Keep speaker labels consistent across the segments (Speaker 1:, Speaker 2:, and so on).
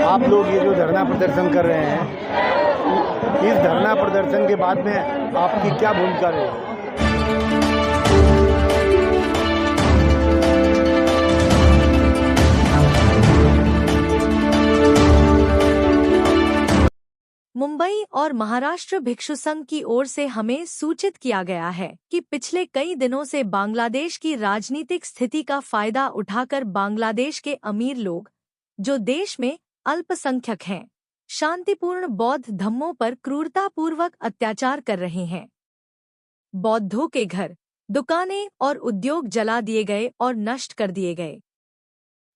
Speaker 1: आप लोग ये जो धरना प्रदर्शन कर रहे हैं, इस धरना प्रदर्शन के बाद में आपकी क्या भूमिका रहेगी?
Speaker 2: मुंबई और महाराष्ट्र भिक्षु संघ की ओर से हमें सूचित किया गया है कि पिछले कई दिनों से बांग्लादेश की राजनीतिक स्थिति का फायदा उठाकर बांग्लादेश के अमीर लोग, जो देश में अल्पसंख्यक हैं, शांतिपूर्ण बौद्ध धम्मों पर क्रूरतापूर्वक अत्याचार कर रहे हैं। बौद्धों के घर, दुकानें और उद्योग जला दिए गए और नष्ट कर दिए गए।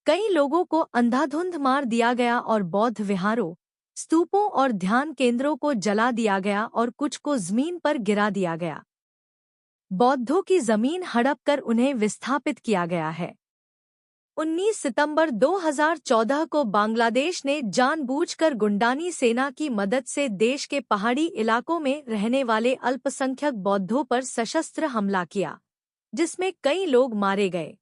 Speaker 2: कई लोगों को अंधाधुंध मार दिया गया और बौद्ध विहारों, स्तूपों और ध्यान केंद्रों को जला दिया गया और कुछ को जमीन पर गिरा दिया गया। बौद्धों की जमीन हड़प कर उन्हें विस्थापित किया गया है। 19 सितंबर 2014 को बांग्लादेश ने जानबूझकर गुंडानी सेना की मदद से देश के पहाड़ी इलाकों में रहने वाले अल्पसंख्यक बौद्धों पर सशस्त्र हमला किया, जिसमें कई लोग मारे गए।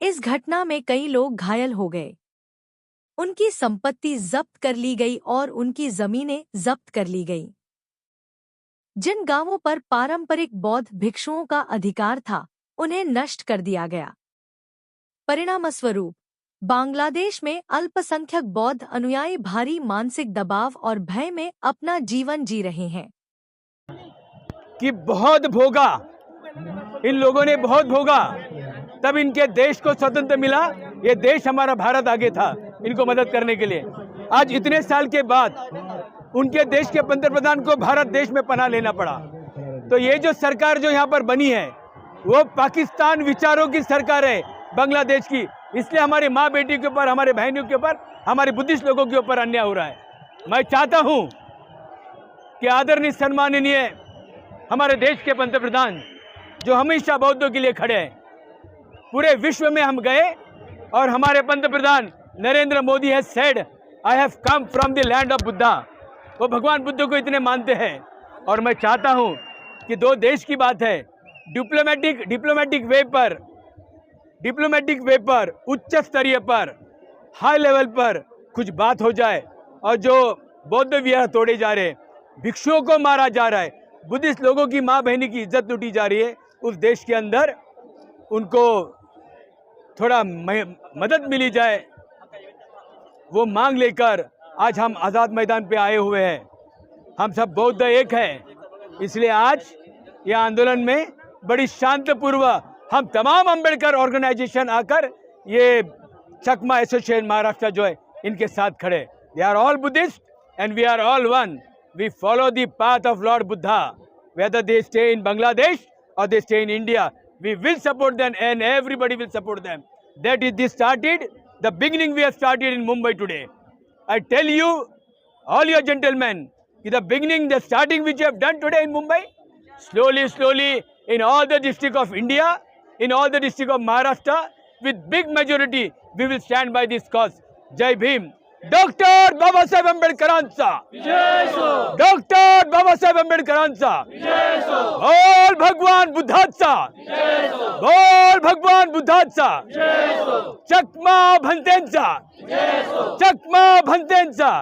Speaker 2: इस घटना में कई लोग घायल हो गए। उनकी संपत्ति जब्त कर ली गई और उनकी जमीनें जब्त कर ली गईं। जिन गांवों पर पारंपरिक बौद्ध भिक्षुओं का अधिकार था, उन्हें नष्ट कर दिया गया। परिणामस्वरूप बांग्लादेश में अल्पसंख्यक बौद्ध अनुयायी भारी मानसिक दबाव और भय में अपना जीवन जी रहे हैं।
Speaker 3: कि बहुत भोगा, इन लोगों ने बहुत भोगा, तब इनके देश को स्वतंत्र मिला। ये देश हमारा भारत आगे था इनको मदद करने के लिए। आज इतने साल के बाद उनके देश के पंतप्रधान को भारत देश में पनाह लेना पड़ा। तो ये जो सरकार जो यहाँ पर बनी है, वो पाकिस्तान विचारों की सरकार है बांग्लादेश की। इसलिए हमारी माँ बेटी के ऊपर, हमारे बहनों के ऊपर, हमारे बुद्धिस्ट लोगों के ऊपर अन्याय हो रहा है। मैं चाहता हूँ कि आदरणीय सम्माननीय हमारे देश के पंतप्रधान, जो हमेशा बौद्धों के लिए खड़े हैं, पूरे विश्व में हम गए और हमारे पंतप्रधान Narendra Modi has said, I have come from the land of Buddha. वो भगवान बुद्ध को इतने मानते हैं। और मैं चाहता हूं कि दो देश की बात है, डिप्लोमेटिक वे पर उच्च स्तरीय पर, हाई लेवल पर कुछ बात हो जाए। और जो बौद्ध विहार तोड़े जा रहे, भिक्षुओं को मारा जा रहा है, बुद्धिस्ट लोगों की माँ बहनी की इज्जत लूटी जा रही है, उस देश के अंदर उनको थोड़ा मदद मिली जाए, वो मांग लेकर आज हम आज़ाद मैदान पे आए हुए हैं। हम सब बौद्ध एक हैं, इसलिए आज यह आंदोलन में बड़ी शांतिपूर्व हम तमाम अंबेडकर ऑर्गेनाइजेशन आकर ये चकमा एसोसिएशन महाराष्ट्र जो है, इनके साथ खड़े। They are all Buddhist and we are all one. We follow the path of lord Buddha, whether they stay in Bangladesh or they stay in India. We will support them and everybody will support them. That is this started, the beginning we have started in Mumbai today. I tell you, all your gentlemen, the beginning, the starting which you have done today in Mumbai, slowly in all the district of India, in all the district of Maharashtra, with big majority, we will stand by this cause. Jai Bhim. Doctor Babasaheb आंबेडकरांचा, doctor Babasaheb आंबेडकरांचा, बोल भगवान बुद्धाचा, बोल भगवान बुद्धाचा, चकमा भंतेंचा, चकमा भंतेंचा,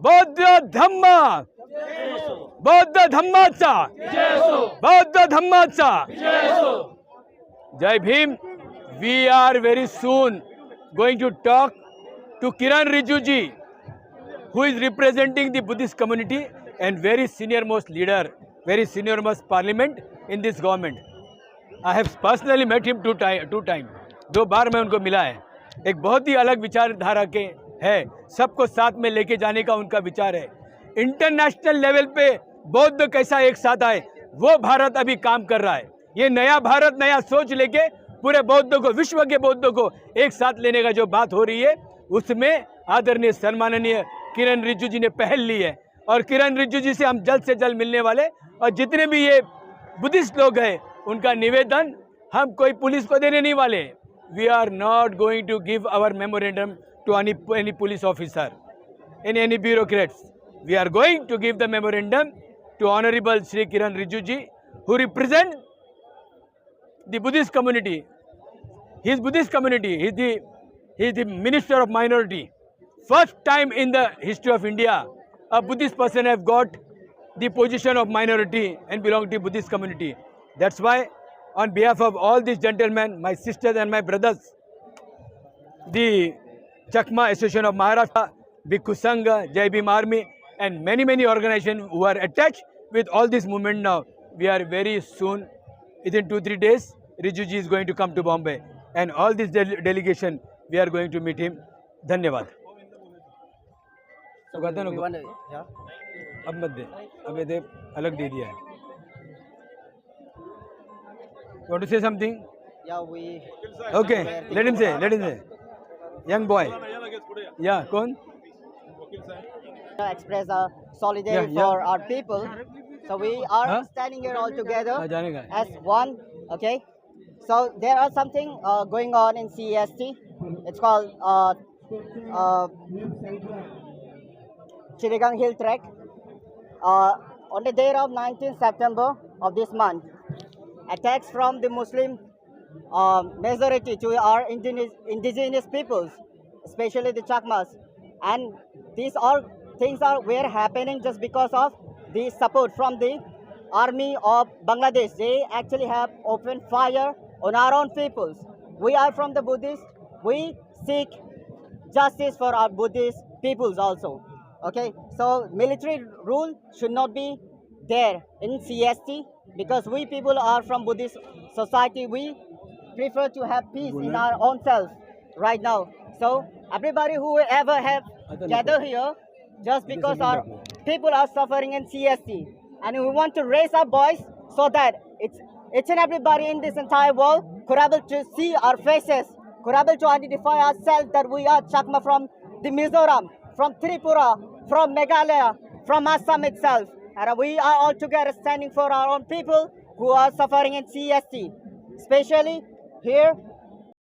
Speaker 3: बौद्ध धम्माचा, बौद्ध धम्माचा। जय Bhim. We are very soon going to talk to Kiran Rijiju, who is representing the Buddhist community and very senior most leader, very senior most parliament in this government. I have personally met him two times. 2 बार मैं उनको मिला है। एक बहुत ही अलग विचारधारा के है, सबको साथ में लेके जाने का उनका विचार है। इंटरनेशनल लेवल पे बौद्ध कैसा एक साथ आए, वो भारत अभी काम कर रहा है। ये नया भारत, नया सोच लेके पूरे बौद्धों को, विश्व के बौद्धों को एक साथ लेने का जो बात हो रही है, उसमें आदरणीय सम्माननीय किरण रिजिजू ने पहल ली है। और किरण रिजिजू से हम जल्द से जल्द मिलने वाले। और जितने भी ये बुद्धिस्ट लोग हैं, उनका निवेदन हम कोई पुलिस को देने नहीं वाले। We are not going to give our memorandum to any police officer in any bureaucrats. We are going to give the memorandum to honourable Shri Kiren Rijiju, who represent the Buddhist community. He is Buddhist community. He is the Minister of Minority. first time in the history of India, a Buddhist person have got the position of minority and belong to Buddhist community. That's why, on behalf of all these gentlemen, my sisters and my brothers, the Chakma Association of Maharashtra, Bhikkhu Sangha, Jai Bhim Army, and many organizations who are attached with all this movement now. We are very soon, within 2-3 days, Rijuji is going to come to Bombay. And all this delegation, we are going to meet him. Dhanyavad. So, अब मत दे, अब ये दे अलग दे दिया है. You want to say something?
Speaker 4: Yeah, we.
Speaker 3: Okay, let him say. Young boy. Yeah, कौन?
Speaker 4: Express our solidarity
Speaker 3: Yeah.
Speaker 4: for our people. So we are
Speaker 3: Huh?
Speaker 4: standing here all together
Speaker 3: जानेगा.
Speaker 4: as one. Okay. So there are something going on in CEST. It's called Chirigang Hill Trek. On the day of 19th September of this month, attacks from the Muslim majority to our indigenous peoples, especially the Chakmas, and these all things were happening just because of the support from the army of Bangladesh. They actually have opened fire on our own peoples. We are from the Buddhists. We seek justice for our Buddhist peoples also. Okay, so military rule should not be there in CST because we people are from Buddhist society. We prefer to have peace in our own self right now. So everybody who ever have gathered here just because our people are suffering in CST, and we want to raise our voice so that it's and everybody in this entire world could able to see our faces, could able to identify ourselves that we are Chakma from the Mizoram, from Tripura, from Meghalaya, from Assam itself. And we are all together standing for our own people who are suffering in CST. Especially here,